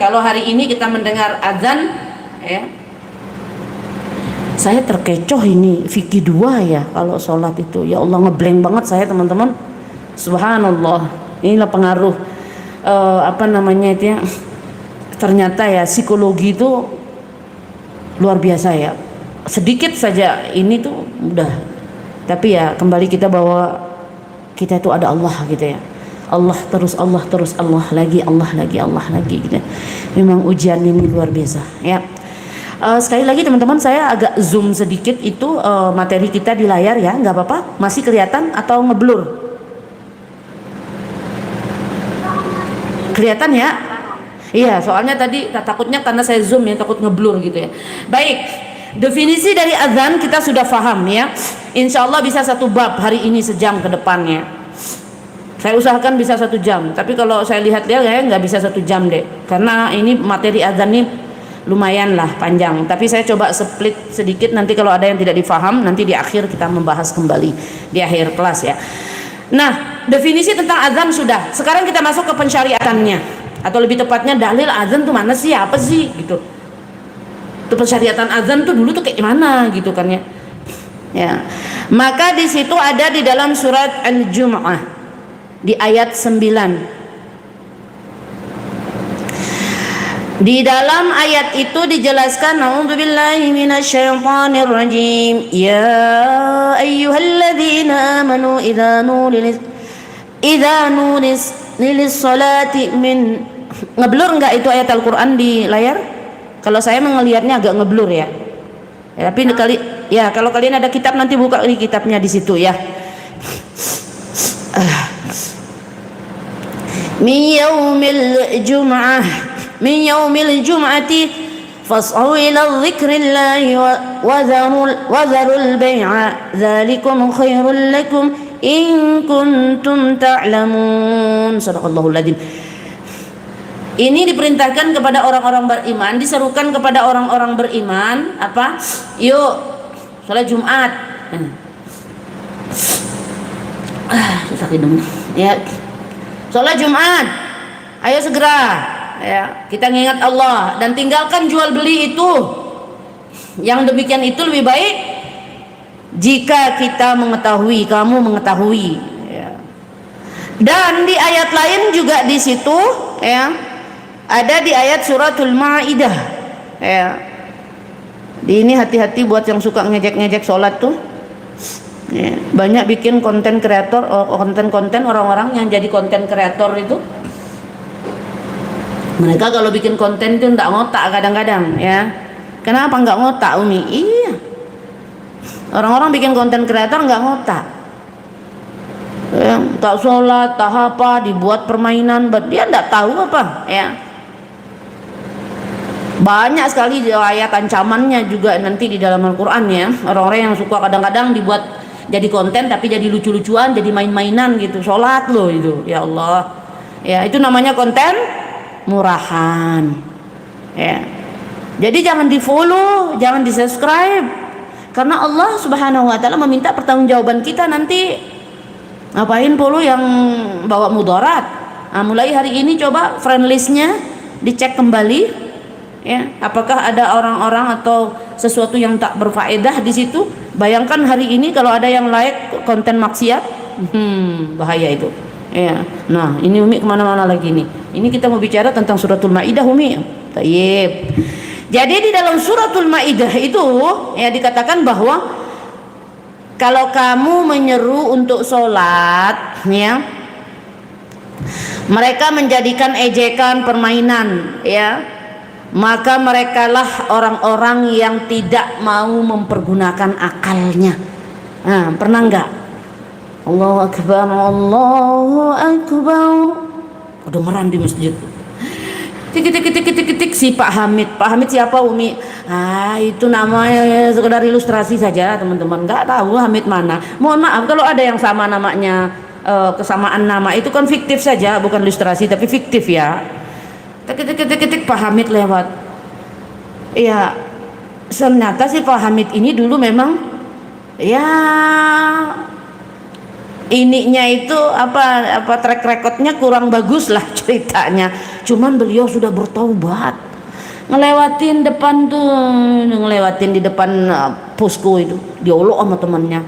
Kalau hari ini kita mendengar azan, ya, saya terkecoh ini fikih dua ya kalau sholat itu. Ya Allah, ngeblank banget saya teman-teman. Subhanallah. Inilah pengaruh apa namanya itu ya. Ternyata ya psikologi itu luar biasa ya. Sedikit saja ini tuh udah. Tapi ya kembali kita bahwa kita itu ada Allah gitu ya. Allah terus Allah lagi gitu. Memang ujian ini luar biasa ya. Sekali lagi teman-teman, saya agak zoom sedikit itu materi kita di layar ya, nggak apa-apa. Masih kelihatan atau ngeblur? Kelihatan ya? Iya, soalnya tadi takutnya karena saya zoom ya, takut ngeblur gitu ya. Baik, definisi dari azan kita sudah paham ya. Insya Allah bisa satu bab hari ini sejam ke depannya. Saya usahakan bisa 1 jam, tapi kalau saya lihat-lihat ya nggak bisa 1 jam deh, karena ini materi azan ini lumayan lah panjang. Tapi saya coba split sedikit, nanti kalau ada yang tidak difaham nanti di akhir kita membahas kembali di akhir kelas ya. Nah, definisi tentang azan sudah. Sekarang kita masuk ke pensyariatannya, atau lebih tepatnya dalil azan tuh mana sih, apa sih gitu. Tuh pensyariatan azan tuh dulu tuh kayak gimana gitu kan ya. Ya, maka di situ ada di dalam surat Al-Jumu'ah di ayat 9. Di dalam ayat itu dijelaskan, a'udzubillahi minasyaitonir rajim, ya ayyuhalladzina amanu idza nulis lilis salati min. Ngeblur enggak itu ayat Al-Qur'an di layar? Kalau saya melihatnya agak ngeblur ya. Tapi kalau kalian ada kitab nanti buka di kitabnya di situ ya. Min yaumil jum'ati fas'au ila dzikrillahi wa dharul bai'a dzalikum khairul lakum in kuntum ta'lamun. Shadaqallahul adzim. Ini diperintahkan kepada orang-orang beriman, diserukan kepada orang-orang beriman apa? Yuk salat Jumat. Susah hidungnya. Ya. Salat Jumat. Ayo segera ya, kita mengingat Allah dan tinggalkan jual beli itu. Yang demikian itu lebih baik jika kita mengetahui, kamu mengetahui ya. Dan di ayat lain juga di situ ya, ada di ayat suratul Maidah ya. Di ini hati-hati buat yang suka ngejek-ngejek sholat tuh ya. Banyak bikin konten kreator, konten-konten orang-orang yang jadi konten kreator itu, mereka kalau bikin konten itu nggak ngotak kadang-kadang ya. Kenapa nggak ngotak, Umi? Iya, orang-orang bikin konten kreator nggak ngotak ya, tak sholat, tak apa, dibuat permainan, dia nggak tahu apa ya. Banyak sekali ayat ancamannya juga nanti di dalam Al-Quran ya. Orang-orang yang suka kadang-kadang dibuat jadi konten tapi jadi lucu-lucuan, jadi main-mainan gitu. Sholat loh itu, ya Allah ya, itu namanya konten murahan ya. Jadi jangan di follow, jangan di subscribe, karena Allah subhanahu wa ta'ala meminta pertanggungjawaban kita nanti. Ngapain follow yang bawa mudarat? Nah, mulai hari ini coba friend listnya dicek kembali ya, apakah ada orang-orang atau sesuatu yang tak berfaedah di situ. Bayangkan hari ini kalau ada yang like konten maksiat, bahaya itu ya. Nah, ini Umi kemana-mana lagi nih. Ini kita mau bicara tentang suratul Maidah, Umi. Tayyib. Jadi di dalam suratul Maidah itu ya dikatakan bahwa kalau kamu menyeru untuk sholat ya, mereka menjadikan ejekan permainan ya, maka merekalah orang-orang yang tidak mau mempergunakan akalnya. Nah, pernah enggak? Allahu Akbar, Allahu Akbar, kedengeran di masjid. Tik si Pak Hamid. Pak Hamid siapa, Umi? Itu namanya sekedar ilustrasi saja teman-teman, nggak tahu Hamid mana. Mohon maaf kalau ada yang sama namanya, kesamaan nama itu kan fiktif saja, bukan ilustrasi tapi fiktif ya. Tik Pak Hamid lewat. Ya, ternyata si Pak Hamid ini dulu memang ya ininya itu apa track recordnya kurang bagus lah ceritanya. Cuman beliau sudah bertaubat, ngelewatin di depan posko itu, diolok sama temannya.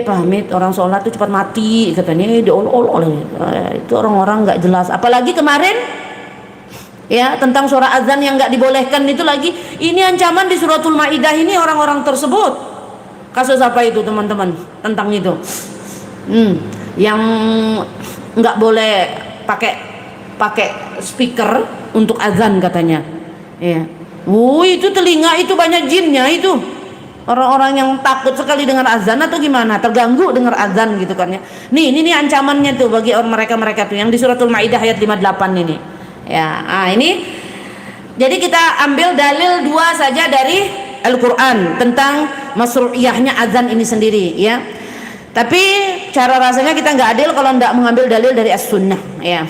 Pak Hamid, orang sholat itu cepat mati katanya, diolok-olok oleh itu orang-orang nggak jelas. Apalagi kemarin ya tentang suara azan yang nggak dibolehkan itu lagi. Ini ancaman di suratul Maidah ini orang-orang tersebut. Kasus apa itu teman-teman tentang itu? Yang nggak boleh pakai speaker untuk azan katanya. Ya. Itu telinga itu banyak jinnya itu. Orang-orang yang takut sekali dengan azan atau gimana, terganggu dengar azan gitu kan ya. Ini ancamannya tuh bagi orang mereka tuh yang di suratul Maidah ayat 58 ini. Ya, ini jadi kita ambil dalil 2 saja dari Al-Qur'an tentang masru'iyahnya azan ini sendiri ya. Tapi cara rasanya kita nggak adil kalau nggak mengambil dalil dari As-Sunnah ya.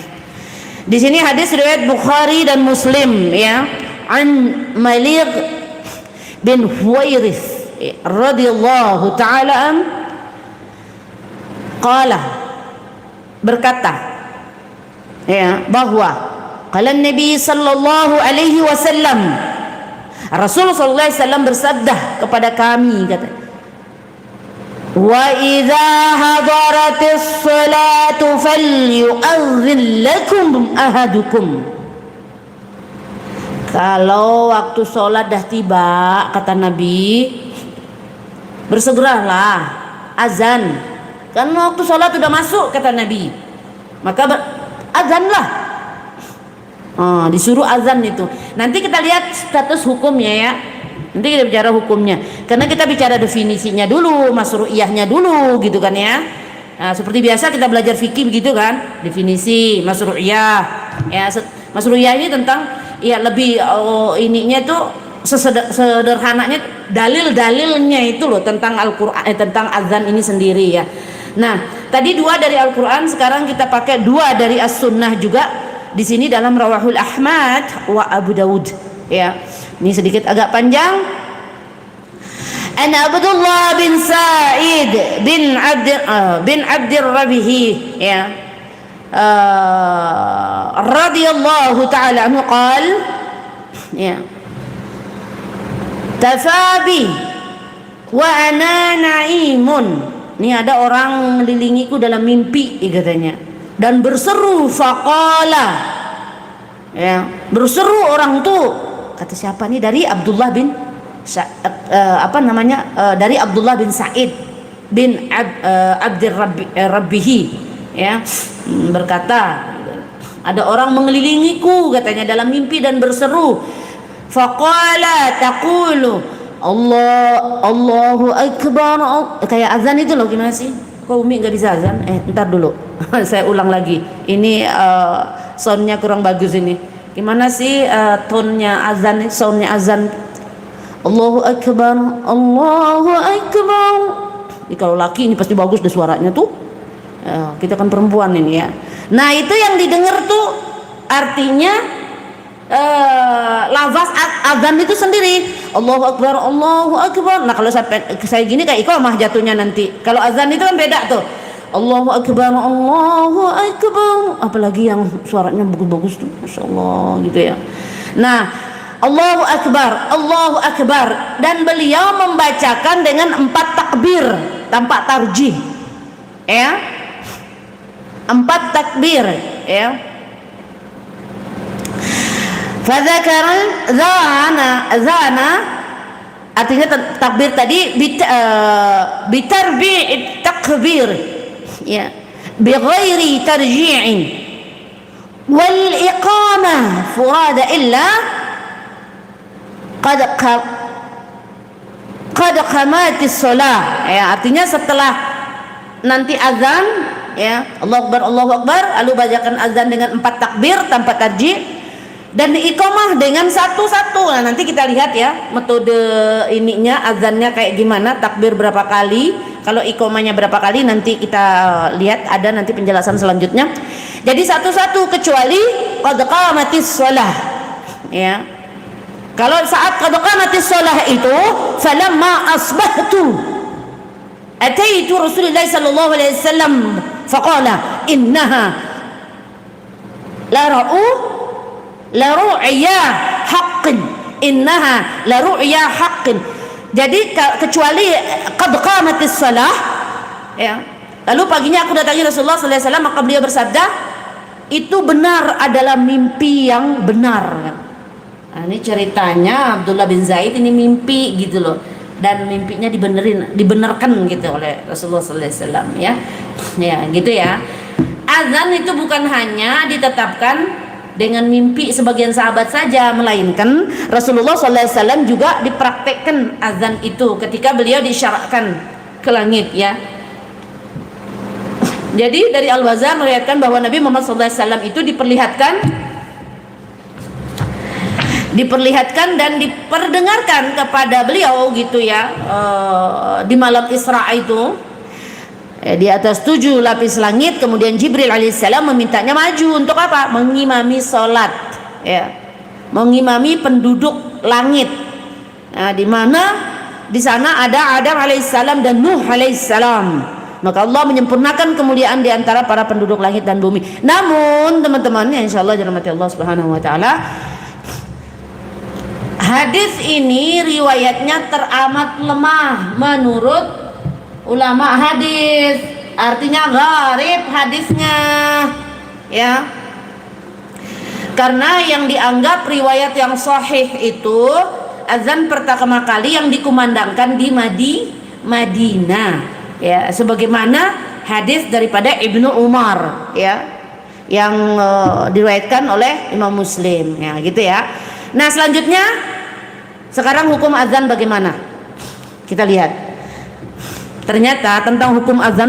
Di sini hadis riwayat Bukhari dan Muslim ya. An Malik bin Huwairith radhiyallahu ta'ala an qala, berkata ya bahwa qala Nabi sallallahu alaihi wasallam, Rasul sallallahu alaihi wasallam bersabda kepada kami, kata, wa idza hadaratis salatu falyu'adhdhin lakum ahadukum. Kalau waktu sholat dah tiba, kata Nabi, bersegeralah azan. Kan waktu sholat sudah masuk, kata Nabi, maka azanlah. Disuruh azan itu. Nanti kita lihat status hukumnya ya. Nanti kita bicara hukumnya. Karena kita bicara definisinya dulu, masru'iyahnya dulu gitu kan ya. Nah, seperti biasa kita belajar fikih begitu kan. Definisi masru'iyah. Ya, masru'iyah ini tentang ya lebih ininya tuh sederhananya dalil-dalilnya itu loh tentang Al-Qur'an, tentang azan ini sendiri ya. Nah, tadi 2 dari Al-Qur'an, sekarang kita pakai 2 dari As-Sunnah juga di sini dalam Rawahul Ahmad wa Abu Dawud ya. Ini sedikit agak panjang. An Abdullah bin Sa'id bin Abdir Rabihi ya. Radhiyallahu ta'ala anhu qal ya, tafabi wa ana na'imun. Ini ada orang mengelilingiku dalam mimpi katanya, dan berseru faqala ya, berseru orang itu, kata siapa nih, dari Abdullah bin dari Abdullah bin Sa'id bin Abdir Rabbihi ya, berkata, ada orang mengelilingiku katanya dalam mimpi dan berseru, faqala taqulu Allahu akbar, kayak azan itu loh. Gimana sih, kok Umi nggak bisa azan? Ntar dulu saya ulang lagi, ini soundnya kurang bagus ini. Gimana sih tone-nya azan, soundnya azan? Allahu akbar, Allahu akbar. Kalau laki ini pasti bagus deh suaranya tuh. Kita kan perempuan ini ya. Nah, itu yang didengar tuh artinya lafaz azan itu sendiri, Allahu akbar, Allahu akbar. Nah, kalau saya gini kayak iqamah jatuhnya nanti. Kalau azan itu kan beda tuh, Allahu akbar, Allahu akbar. Apalagi yang suaranya bagus-bagus tuh, Masya Allah gitu ya. Nah, Allahu akbar, Allahu akbar, dan beliau membacakan dengan 4 takbir tanpa tarjih ya, 4 takbir ya. Fadzakara zana artinya takbir tadi bitarbi' takbir ya, bighairi tarji'in wal iqamah furada illa qad qamatis shalah ya. Artinya setelah nanti azan ya, Allahu akbar, Allahu akbar, lalu bacakan azan dengan 4 takbir tanpa tarjih dan iqamah dengan satu-satu. Nah, nanti kita lihat ya metode ininya, azannya kayak gimana, takbir berapa kali, kalau iqamahnya berapa kali, nanti kita lihat, ada nanti penjelasan selanjutnya. Jadi satu-satu kecuali qad qamatis shalah ya. Kalau saat qad qamatis shalah itu falamma asbahtu ataitu Rasulullah sallallahu alaihi wasallam faqala innaha la ru'ya haqqin, innaha la ru'ya haqqin. Jadi kecuali qad qamatis shalah, ya. Lalu paginya aku datangi Rasulullah sallallahu alaihi wasallam, maka beliau bersabda, itu benar adalah mimpi yang benar. Nah, ini ceritanya Abdullah bin Zaid ini mimpi gitu loh, dan mimpinya dibenarkan gitu oleh Rasulullah sallallahu alaihi wasallam, ya. Ya, gitu ya. Azan itu bukan hanya ditetapkan dengan mimpi sebagian sahabat saja, melainkan Rasulullah SAW juga dipraktekkan azan itu ketika beliau disyarakkan ke langit, ya. Jadi dari Al-Bazzar meriwayatkan bahwa Nabi Muhammad SAW itu diperlihatkan dan diperdengarkan kepada beliau gitu ya, di malam Isra itu, di atas 7 lapis langit. Kemudian Jibril alaihissalam memintanya maju untuk apa? Mengimami sholat, ya, mengimami penduduk langit. Nah, di mana di sana ada Adam alaihissalam dan Nuh alaihissalam. Maka Allah menyempurnakan kemuliaan di antara para penduduk langit dan bumi. Namun teman-teman, ya insyaallah dirahmati Allah Subhanahu wa taala, hadis ini riwayatnya teramat lemah menurut ulama hadis, artinya gharib hadisnya, ya. Karena yang dianggap riwayat yang sahih itu azan pertama kali yang dikumandangkan di Madinah, ya, sebagaimana hadis daripada Ibnu Umar, ya, yang diriwayatkan oleh Imam Muslim, ya, gitu ya. Nah, selanjutnya sekarang hukum azan bagaimana? Kita lihat. Ternyata tentang hukum azan